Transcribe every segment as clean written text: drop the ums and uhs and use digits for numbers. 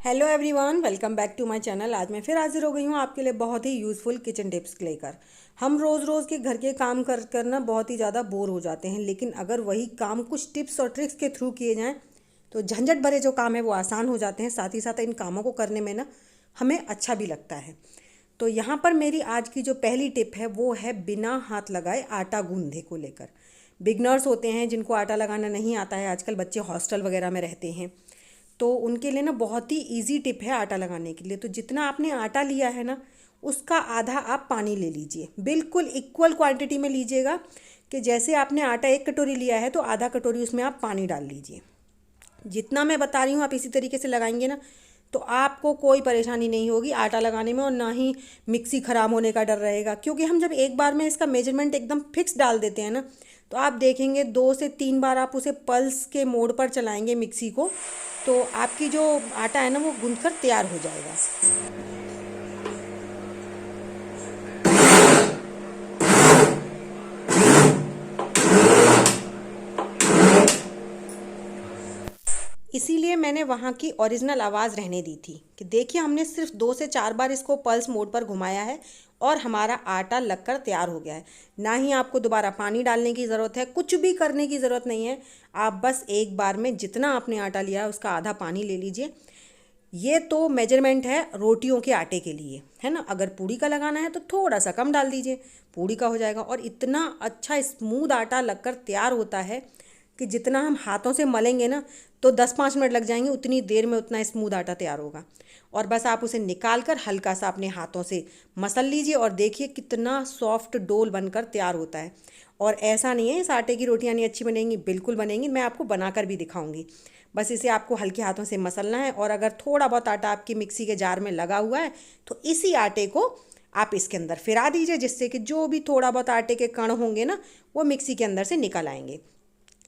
Hello everyone, welcome back to my channel. आज मैं फिर हाजिर हो गई हूँ आपके लिए बहुत ही यूज़फुल किचन टिप्स लेकर। हम रोज़ रोज़ के घर के काम कर करना बहुत ही ज़्यादा बोर हो जाते हैं, लेकिन अगर वही काम कुछ टिप्स और ट्रिक्स के थ्रू किए जाएं तो झंझट भरे जो काम है वो आसान हो जाते हैं। साथ ही साथ इन कामों को करने में ना हमें अच्छा भी लगता है। तो यहाँ पर मेरी आज की जो पहली टिप है वो है बिना हाथ लगाए आटा गूंदे को लेकर। बिगनर्स होते हैं जिनको आटा लगाना नहीं आता है, आजकल बच्चे हॉस्टल वगैरह में रहते हैं, तो उनके लिए ना बहुत ही इजी टिप है आटा लगाने के लिए। तो जितना आपने आटा लिया है ना उसका आधा आप पानी ले लीजिए, बिल्कुल इक्वल क्वांटिटी में लीजिएगा। कि जैसे आपने आटा 1 कटोरी लिया है तो आधा कटोरी उसमें आप पानी डाल लीजिए। जितना मैं बता रही हूँ आप इसी तरीके से लगाएंगे ना तो आपको कोई परेशानी नहीं होगी आटा लगाने में, और ना ही मिक्सी ख़राब होने का डर रहेगा। क्योंकि हम जब एक बार में इसका मेजरमेंट एकदम फिक्स डाल देते हैं ना तो आप देखेंगे 2 से 3 बार आप उसे पल्स के मोड पर चलाएंगे मिक्सी को, तो आपकी जो आटा है ना वो गूंथ कर तैयार हो जाएगा। इसीलिए मैंने वहाँ की ओरिजिनल आवाज़ रहने दी थी कि देखिए हमने सिर्फ 2 से 4 बार इसको पल्स मोड पर घुमाया है और हमारा आटा लगकर तैयार हो गया है। ना ही आपको दोबारा पानी डालने की ज़रूरत है, कुछ भी करने की ज़रूरत नहीं है। आप बस एक बार में जितना आपने आटा लिया है उसका आधा पानी ले लीजिए। ये तो मेजरमेंट है रोटियों के आटे के लिए, है ना। अगर पूड़ी का लगाना है तो थोड़ा सा कम डाल दीजिए, पूड़ी का हो जाएगा। और इतना अच्छा स्मूथ आटा लगकर तैयार होता है कि जितना हम हाथों से मलेंगे ना तो 10-5 मिनट लग जाएंगे, उतनी देर में उतना स्मूथ आटा तैयार होगा। और बस आप उसे निकाल कर हल्का सा अपने हाथों से मसल लीजिए और देखिए कितना सॉफ्ट डोल बनकर तैयार होता है। और ऐसा नहीं है इस आटे की रोटियां नहीं अच्छी बनेंगी, बिल्कुल बनेंगी, मैं आपको बनाकर भी दिखाऊंगी। बस इसे आपको हल्के हाथों से मसलना है। और अगर थोड़ा बहुत आटा आपकी मिक्सी के जार में लगा हुआ है तो इसी आटे को आप इसके अंदर फिरा दीजिए, जिससे कि जो भी थोड़ा बहुत आटे के कण होंगे ना वो मिक्सी के अंदर से निकल आएंगे।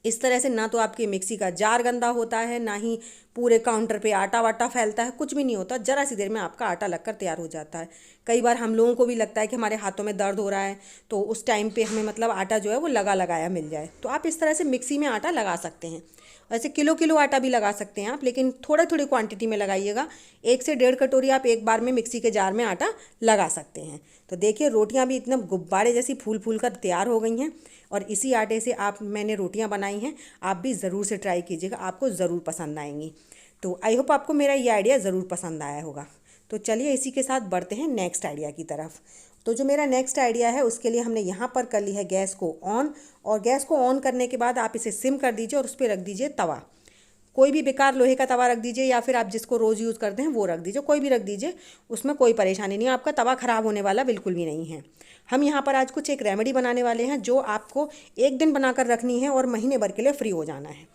इस तरह से ना तो आपकी मिक्सी का जार गंदा होता है, ना ही पूरे काउंटर पे आटा वाटा फैलता है, कुछ भी नहीं होता। जरा सी देर में आपका आटा लगकर तैयार हो जाता है। कई बार हम लोगों को भी लगता है कि हमारे हाथों में दर्द हो रहा है, तो उस टाइम पे हमें मतलब आटा जो है वो लगा लगाया मिल जाए, तो आप इस तरह से मिक्सी में आटा लगा सकते हैं। वैसे किलो किलो आटा भी लगा सकते हैं आप, लेकिन थोड़े थोड़ी क्वांटिटी में लगाइएगा। 1 से 1.5 कटोरी आप एक बार में मिक्सी के जार में आटा लगा सकते हैं। तो देखिए रोटियां भी इतना गुब्बारे जैसी फूल फूल कर तैयार हो गई हैं। और इसी आटे से मैंने रोटियां बनाई हैं। आप भी ज़रूर से ट्राई कीजिएगा, आपको ज़रूर पसंद आएंगी। तो आई होप आपको मेरा ये आइडिया ज़रूर पसंद आया होगा। तो चलिए इसी के साथ बढ़ते हैं नेक्स्ट आइडिया की तरफ। तो जो मेरा नेक्स्ट आइडिया है उसके लिए हमने यहाँ पर कर ली है गैस को ऑन। और गैस को ऑन करने के बाद आप इसे सिम कर दीजिए और उस पर रख दीजिए तवा। कोई भी बेकार लोहे का तवा रख दीजिए, या फिर आप जिसको रोज़ यूज़ करते हैं वो रख दीजिए, कोई भी रख दीजिए, उसमें कोई परेशानी नहीं है, आपका तवा ख़राब होने वाला बिल्कुल भी नहीं है। हम यहाँ पर आज कुछ एक रेमेडी बनाने वाले हैं जो आपको एक दिन बनाकर रखनी है और महीने भर के लिए फ्री हो जाना है।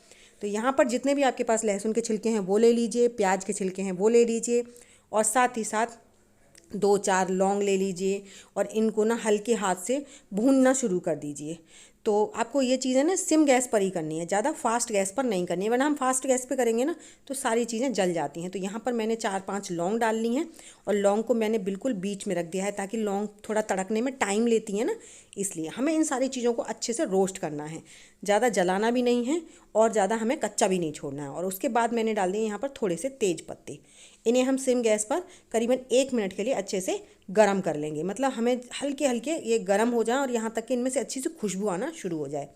तो यहाँ पर जितने भी आपके पास लहसुन के छिलके हैं वो ले लीजिए, प्याज के छिलके हैं वो ले लीजिए, और साथ ही साथ 2-4 लौंग ले लीजिए और इनको ना हल्के हाथ से भूनना शुरू कर दीजिए। तो आपको ये चीज़ें ना सिम गैस पर ही करनी है, ज़्यादा फास्ट गैस पर नहीं करनी है, वरना हम फास्ट गैस पे करेंगे ना तो सारी चीज़ें जल जाती हैं। तो यहाँ पर मैंने 4-5 लौंग डाल ली हैं और लौंग को मैंने बिल्कुल बीच में रख दिया है, ताकि लौंग थोड़ा तड़कने में टाइम लेती हैं ना, इसलिए हमें इन सारी चीज़ों को अच्छे से रोस्ट करना है। ज़्यादा जलाना भी नहीं है और ज़्यादा हमें कच्चा भी नहीं छोड़ना है। और उसके बाद मैंने डाल दिए यहाँ पर थोड़े से तेज पत्ते। इन्हें हम सिम गैस पर करीबन 1 मिनट के लिए अच्छे से गरम कर लेंगे, मतलब हमें हल्के हल्के ये गरम हो जाए और यहाँ तक कि इनमें से अच्छी सी खुशबू आना शुरू हो जाए।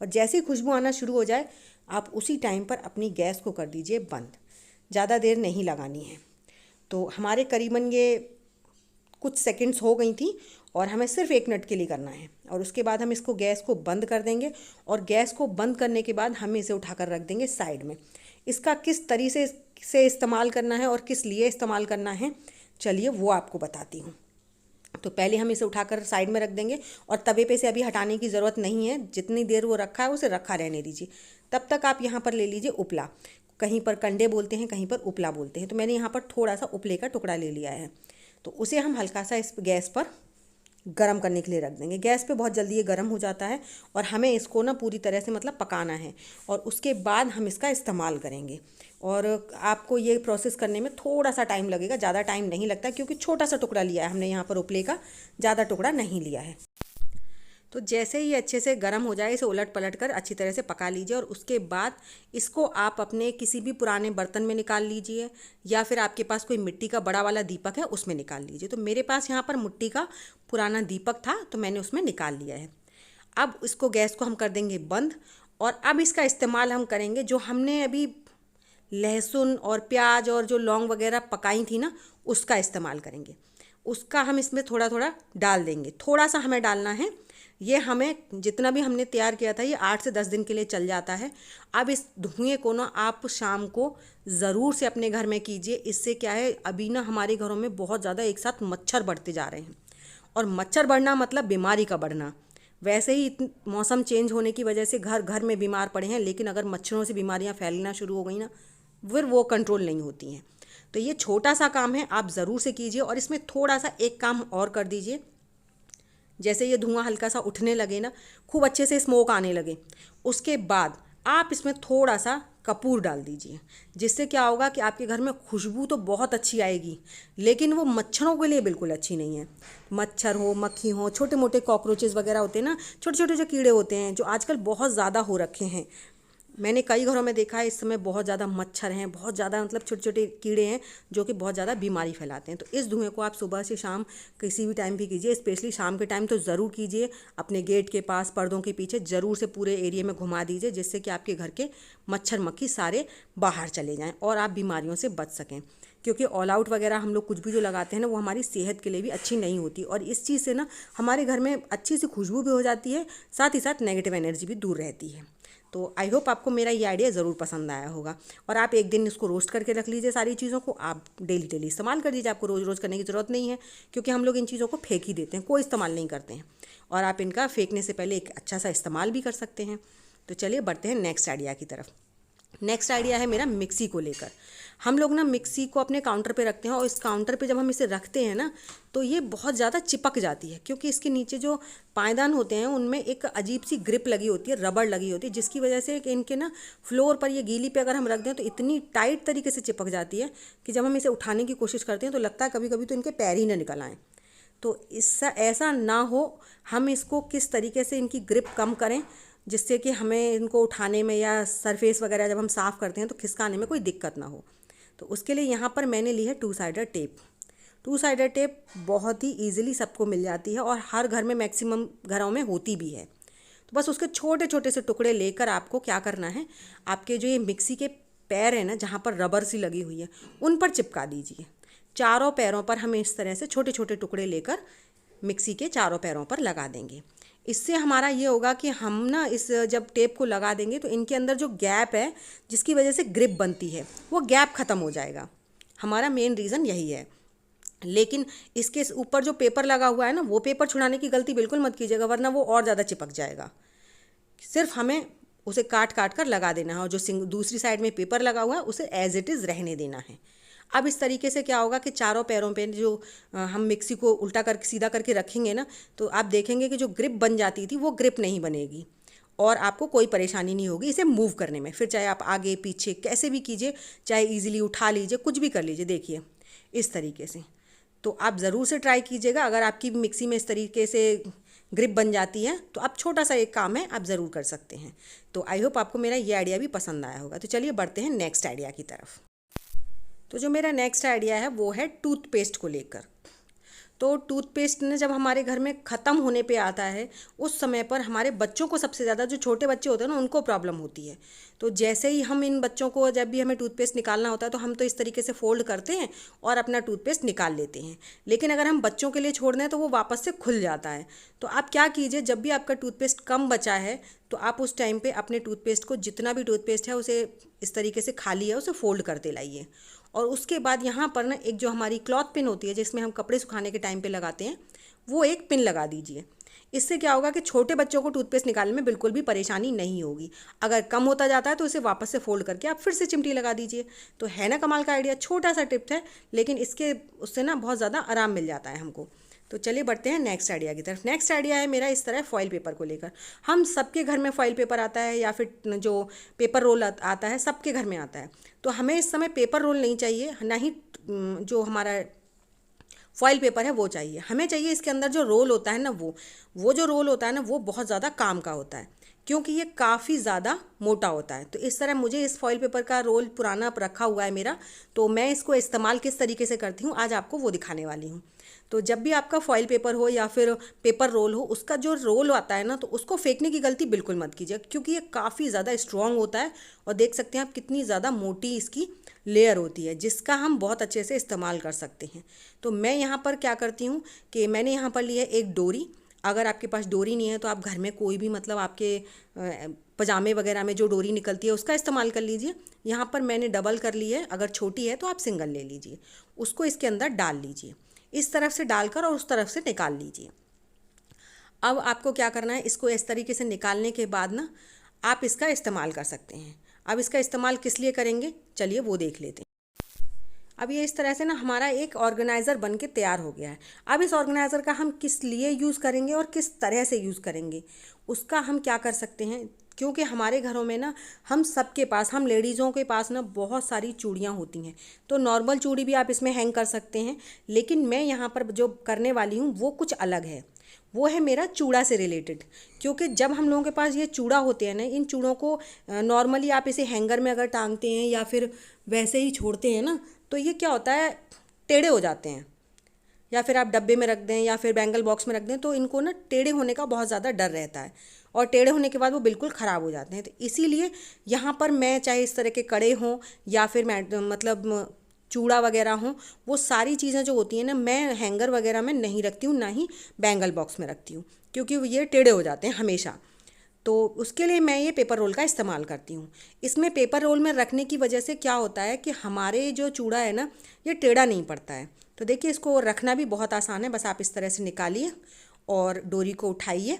और जैसे ही खुशबू आना शुरू हो जाए आप उसी टाइम पर अपनी गैस को कर दीजिए बंद। ज़्यादा देर नहीं लगानी है। तो हमारे करीबन ये कुछ सेकंड्स हो गई थी और हमें सिर्फ 1 मिनट के लिए करना है। और उसके बाद हम इसको गैस को बंद कर देंगे, और गैस को बंद करने के बाद हम इसे उठाकर रख देंगे साइड में। इसका किस तरीके से इस्तेमाल करना है और किस लिए इस्तेमाल करना है, चलिए वो आपको बताती हूँ। तो पहले हम इसे उठाकर साइड में रख देंगे और तवे पे से अभी हटाने की ज़रूरत नहीं है, जितनी देर वो रखा है उसे रखा रहने दीजिए। तब तक आप यहाँ पर ले लीजिए उपला, कहीं पर कंडे बोलते हैं, कहीं पर उपला बोलते हैं। तो मैंने यहाँ पर थोड़ा सा उपले का टुकड़ा ले लिया है। तो उसे हम हल्का सा इस गैस पर गरम करने के लिए रख देंगे। गैस पे बहुत जल्दी ये गरम हो जाता है और हमें इसको ना पूरी तरह से मतलब पकाना है, और उसके बाद हम इसका इस्तेमाल करेंगे। और आपको ये प्रोसेस करने में थोड़ा सा टाइम लगेगा, ज़्यादा टाइम नहीं लगता, क्योंकि छोटा सा टुकड़ा लिया है हमने यहाँ पर उपले का, ज़्यादा टुकड़ा नहीं लिया है। तो जैसे ही अच्छे से गर्म हो जाए इसे उलट पलट कर अच्छी तरह से पका लीजिए और उसके बाद इसको आप अपने किसी भी पुराने बर्तन में निकाल लीजिए या फिर आपके पास कोई मिट्टी का बड़ा वाला दीपक है उसमें निकाल लीजिए। तो मेरे पास यहाँ पर मिट्टी का पुराना दीपक था तो मैंने उसमें निकाल लिया है। अब इसको गैस को हम कर देंगे बंद और अब इसका इस्तेमाल हम करेंगे जो हमने अभी लहसुन और प्याज और जो लौंग वगैरह पकाई थी ना उसका इस्तेमाल करेंगे। उसका हम इसमें थोड़ा थोड़ा डाल देंगे, थोड़ा सा हमें डालना है। ये हमें जितना भी हमने तैयार किया था ये 8 से 10 दिन के लिए चल जाता है। अब इस धुएं को ना आप शाम को ज़रूर से अपने घर में कीजिए। इससे क्या है, अभी ना हमारे घरों में बहुत ज़्यादा एक साथ मच्छर बढ़ते जा रहे हैं और मच्छर बढ़ना मतलब बीमारी का बढ़ना। वैसे ही मौसम चेंज होने की वजह से घर घर में बीमार पड़े हैं, लेकिन अगर मच्छरों से बीमारियां फैलना शुरू हो गई ना फिर वो कंट्रोल नहीं होती हैं। तो ये छोटा सा काम है, आप ज़रूर से कीजिए। और इसमें थोड़ा सा एक काम और कर दीजिए, जैसे ये धुआं हल्का सा उठने लगे ना, खूब अच्छे से स्मोक आने लगे, उसके बाद आप इसमें थोड़ा सा कपूर डाल दीजिए। जिससे क्या होगा कि आपके घर में खुशबू तो बहुत अच्छी आएगी, लेकिन वो मच्छरों के लिए बिल्कुल अच्छी नहीं है। मच्छर हो, मक्खी हो, छोटे मोटे कॉकरोचेस वगैरह होते हैं ना, छोटे छोटे जो कीड़े होते हैं जो आजकल बहुत ज़्यादा हो रखे हैं। मैंने कई घरों में देखा है इस समय बहुत ज़्यादा मच्छर हैं, बहुत ज़्यादा मतलब छोटे छोटे कीड़े हैं जो कि बहुत ज़्यादा बीमारी फैलाते हैं। तो इस धुएं को आप सुबह से शाम किसी भी टाइम भी कीजिए, स्पेशली शाम के टाइम तो ज़रूर कीजिए। अपने गेट के पास, पर्दों के पीछे ज़रूर से पूरे एरिया में घुमा दीजिए, जिससे कि आपके घर के मच्छर मक्खी सारे बाहर चले जाएँ और आप बीमारियों से बच सकें। क्योंकि ऑल आउट वगैरह हम लोग कुछ भी जो लगाते हैं ना वो हमारी सेहत के लिए भी अच्छी नहीं होती, और इस चीज़ से ना हमारे घर में अच्छी सी खुशबू भी हो जाती है, साथ ही साथ नेगेटिव एनर्जी भी दूर रहती है। तो आई होप आपको मेरा ये आइडिया ज़रूर पसंद आया होगा। और आप एक दिन इसको रोस्ट करके रख लीजिए, सारी चीज़ों को आप डेली डेली इस्तेमाल कर दीजिए। आपको रोज़ रोज़ करने की ज़रूरत नहीं है, क्योंकि हम लोग इन चीज़ों को फेंक ही देते हैं, कोई इस्तेमाल नहीं करते हैं। और आप इनका फेंकने से पहले एक अच्छा सा इस्तेमाल भी कर सकते हैं। तो चलिए बढ़ते हैं नेक्स्ट आइडिया की तरफ। नेक्स्ट आइडिया है मेरा मिक्सी को लेकर। हम लोग ना मिक्सी को अपने काउंटर पे रखते हैं और इस काउंटर पे जब हम इसे रखते हैं ना तो ये बहुत ज़्यादा चिपक जाती है, क्योंकि इसके नीचे जो पायदान होते हैं उनमें एक अजीब सी ग्रिप लगी होती है, रबड़ लगी होती है, जिसकी वजह से कि इनके ना फ्लोर पर ये गीली पे अगर हम रख दें तो इतनी टाइट तरीके से चिपक जाती है कि जब हम इसे उठाने की कोशिश करते हैं तो लगता है कभी कभी तो इनके पैर ही ना निकल आएँ। तो इससे ऐसा ना हो, हम इसको किस तरीके से इनकी ग्रिप कम करें जिससे कि हमें इनको उठाने में या सरफेस वगैरह जब हम साफ़ करते हैं तो खिसकाने में कोई दिक्कत ना हो। तो उसके लिए यहाँ पर मैंने ली है 2 साइडेड टेप। 2 साइडेड टेप बहुत ही ईजिली सबको मिल जाती है और हर घर में मैक्सिमम घरों में होती भी है। तो बस उसके छोटे छोटे से टुकड़े लेकर आपको क्या करना है, आपके जो ये मिक्सी के पैर हैं ना जहाँ पर रबर सी लगी हुई है उन पर चिपका दीजिए। चारों पैरों पर हमें इस तरह से छोटे छोटे टुकड़े लेकर मिक्सी के चारों पैरों पर लगा देंगे। इससे हमारा ये होगा कि हम ना इस जब टेप को लगा देंगे तो इनके अंदर जो गैप है जिसकी वजह से ग्रिप बनती है वो गैप ख़त्म हो जाएगा। हमारा मेन रीज़न यही है। लेकिन इसके ऊपर जो पेपर लगा हुआ है ना वो पेपर छुड़ाने की गलती बिल्कुल मत कीजिएगा, वरना वो और ज़्यादा चिपक जाएगा। सिर्फ हमें उसे काट काट कर लगा देना है और जो दूसरी साइड में पेपर लगा हुआ है उसे एज इट इज़ रहने देना है। अब इस तरीके से क्या होगा कि चारों पैरों पे जो हम मिक्सी को उल्टा करके सीधा करके रखेंगे ना तो आप देखेंगे कि जो ग्रिप बन जाती थी वो ग्रिप नहीं बनेगी और आपको कोई परेशानी नहीं होगी इसे मूव करने में। फिर चाहे आप आगे पीछे कैसे भी कीजिए, चाहे इजीली उठा लीजिए, कुछ भी कर लीजिए। देखिए इस तरीके से। तो आप ज़रूर से ट्राई कीजिएगा। अगर आपकी मिक्सी में इस तरीके से ग्रिप बन जाती है तो आप छोटा सा एक काम है आप ज़रूर कर सकते हैं। तो आई होप आपको मेरा ये आइडिया भी पसंद आया होगा। तो चलिए बढ़ते हैं नेक्स्ट आइडिया की तरफ। तो जो मेरा नेक्स्ट आइडिया है वो है टूथपेस्ट को लेकर। तो टूथपेस्ट ने जब हमारे घर में ख़त्म होने पे आता है उस समय पर हमारे बच्चों को सबसे ज़्यादा, जो छोटे बच्चे होते हैं ना उनको प्रॉब्लम होती है। तो जैसे ही हम इन बच्चों को जब भी हमें टूथपेस्ट निकालना होता है तो हम तो इस तरीके से फोल्ड करते हैं और अपना टूथपेस्ट निकाल लेते हैं, लेकिन अगर हम बच्चों के लिए छोड़ दें तो वो वापस से खुल जाता है। तो आप क्या कीजिए, जब भी आपका टूथपेस्ट कम बचा है तो आप उस टाइम पे अपने टूथपेस्ट को, जितना भी टूथपेस्ट है उसे इस तरीके से खाली है उसे फोल्ड करते लाइए। और उसके बाद यहाँ पर ना एक जो हमारी क्लॉथ पिन होती है जिसमें हम कपड़े सुखाने के टाइम पे लगाते हैं वो एक पिन लगा दीजिए। इससे क्या होगा कि छोटे बच्चों को टूथपेस्ट निकालने में बिल्कुल भी परेशानी नहीं होगी। अगर कम होता जाता है तो इसे वापस से फोल्ड करके आप फिर से चिमटी लगा दीजिए। तो है ना कमाल का आइडिया, छोटा सा टिप है लेकिन इसके उससे ना बहुत ज़्यादा आराम मिल जाता है हमको। तो चलिए बढ़ते हैं नेक्स्ट आइडिया की तरफ। नेक्स्ट आइडिया है मेरा इस तरह फॉइल पेपर को लेकर। हम सबके घर में फॉइल पेपर आता है या फिर जो पेपर रोल आता है सबके घर में आता है। तो हमें इस समय पेपर रोल नहीं चाहिए, ना ही जो हमारा फॉइल पेपर है वो चाहिए। हमें चाहिए इसके अंदर जो रोल होता है ना, वो जो रोल होता है ना, वो बहुत ज़्यादा काम का होता है, क्योंकि ये काफ़ी ज़्यादा मोटा होता है। तो इस तरह मुझे इस फॉइल पेपर का रोल पुराना रखा हुआ है मेरा, तो मैं इसको इस्तेमाल किस तरीके से करती हूँ आज आपको वो दिखाने वाली हूँ। तो जब भी आपका फॉइल पेपर हो या फिर पेपर रोल हो, उसका जो रोल आता है ना, तो उसको फेंकने की गलती बिल्कुल मत कीजिए, क्योंकि ये काफ़ी ज़्यादा स्ट्रॉन्ग होता है। और देख सकते हैं आप कितनी ज़्यादा मोटी इसकी लेयर होती है, जिसका हम बहुत अच्छे से इस्तेमाल कर सकते हैं। तो मैं यहाँ पर क्या करती हूँ कि मैंने यहाँ पर ली है एक डोरी। अगर आपके पास डोरी नहीं है तो आप घर में कोई भी, मतलब आपके पजामे वगैरह में जो डोरी निकलती है उसका इस्तेमाल कर लीजिए। यहाँ पर मैंने डबल कर ली है, अगर छोटी है तो आप सिंगल ले लीजिए। उसको इसके अंदर डाल लीजिए, इस तरफ से डालकर और उस तरफ से निकाल लीजिए। अब आपको क्या करना है, इसको इस तरीके से निकालने के बाद ना आप इसका इस्तेमाल कर सकते हैं। अब इसका इस्तेमाल किस लिए करेंगे, चलिए वो देख लेते हैं। अब ये इस तरह से ना हमारा एक ऑर्गेनाइज़र बन के तैयार हो गया है। अब इस ऑर्गेनाइज़र का हम किस लिए यूज़ करेंगे और किस तरह से यूज़ करेंगे, उसका हम क्या कर सकते हैं, क्योंकि हमारे घरों में ना हम सबके पास, हम लेडीज़ों के पास ना बहुत सारी चूड़ियाँ होती हैं। तो नॉर्मल चूड़ी भी आप इसमें हैंग कर सकते हैं, लेकिन मैं यहाँ पर जो करने वाली हूँ वो कुछ अलग है। वो है मेरा चूड़ा से रिलेटेड, क्योंकि जब हम लोगों के पास ये चूड़ा होते हैं ना, इन चूड़ों को नॉर्मली आप इसे हैंगर में अगर टांगते हैं या फिर वैसे ही छोड़ते हैं ना, तो ये क्या होता है, टेढ़े हो जाते हैं। या फिर आप डब्बे में रख दें या फिर बैंगल बॉक्स में रख दें, तो इनको ना टेढ़े होने का बहुत ज़्यादा डर रहता है, और टेढ़े होने के बाद वो बिल्कुल ख़राब हो जाते हैं। तो इसीलिए यहाँ पर मैं चाहे इस तरह के कड़े हों या फिर मतलब चूड़ा वगैरह हों, वो सारी चीज़ें जो होती हैं ना, मैं हैंगर वगैरह में नहीं रखती हूँ, ना ही बैंगल बॉक्स में रखती हूँ, क्योंकि ये टेढ़े हो जाते हैं हमेशा। तो उसके लिए मैं ये पेपर रोल का इस्तेमाल करती हूँ। इसमें पेपर रोल में रखने की वजह से क्या होता है कि हमारे जो चूड़ा है ना, ये टेढ़ा नहीं पड़ता है। तो देखिए, इसको रखना भी बहुत आसान है, बस आप इस तरह से निकालिए और डोरी को उठाइए,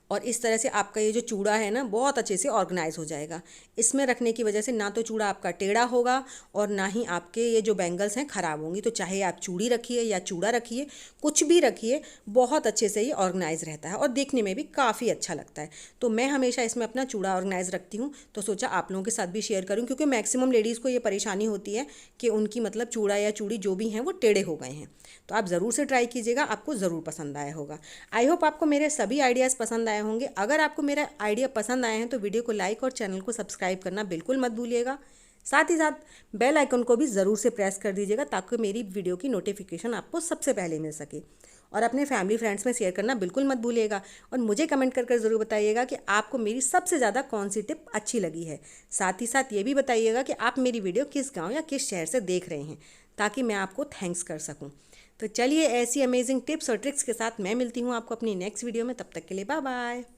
और इस तरह से आपका ये जो चूड़ा है ना बहुत अच्छे से ऑर्गेनाइज हो जाएगा। इसमें रखने की वजह से ना तो चूड़ा आपका टेढ़ा होगा और ना ही आपके ये जो बैंगल्स हैं ख़राब होंगी। तो चाहे आप चूड़ी रखिए या चूड़ा रखिए, कुछ भी रखिए, बहुत अच्छे से ये ऑर्गेनाइज रहता है और देखने में भी काफ़ी अच्छा लगता है। तो मैं हमेशा इसमें अपना चूड़ा ऑर्गेनाइज रखती हूँ, तो सोचा आप लोगों के साथ भी शेयर करूँ, क्योंकि मैक्सिमम लेडीज़ को ये परेशानी होती है कि उनकी मतलब चूड़ा या चूड़ी जो भी हैं वो टेढ़े हो गए हैं। तो आप ज़रूर से ट्राई कीजिएगा, आपको ज़रूर पसंद आया होगा। आई होप आपको मेरे सभी आइडियाज़ पसंद आए होंगे। अगर आपको मेरा आइडिया पसंद आए हैं तो वीडियो को लाइक और चैनल को सब्सक्राइब करना बिल्कुल मत भूलिएगा। साथ ही साथ बेल आइकन को भी ज़रूर से प्रेस कर दीजिएगा, ताकि मेरी वीडियो की नोटिफिकेशन आपको सबसे पहले मिल सके। और अपने फैमिली फ्रेंड्स में शेयर करना बिल्कुल मत भूलिएगा, और मुझे कमेंट कर ज़रूर बताइएगा कि आपको मेरी सबसे ज़्यादा कौन सी टिप अच्छी लगी है। साथ ही साथ ये भी बताइएगा कि आप मेरी वीडियो किस गाँव या किस शहर से देख रहे हैं, ताकि मैं आपको थैंक्स कर सकूँ। तो चलिए, ऐसी अमेजिंग टिप्स और ट्रिक्स के साथ मैं मिलती हूँ आपको अपनी नेक्स्ट वीडियो में। तब तक के लिए बाय बाय।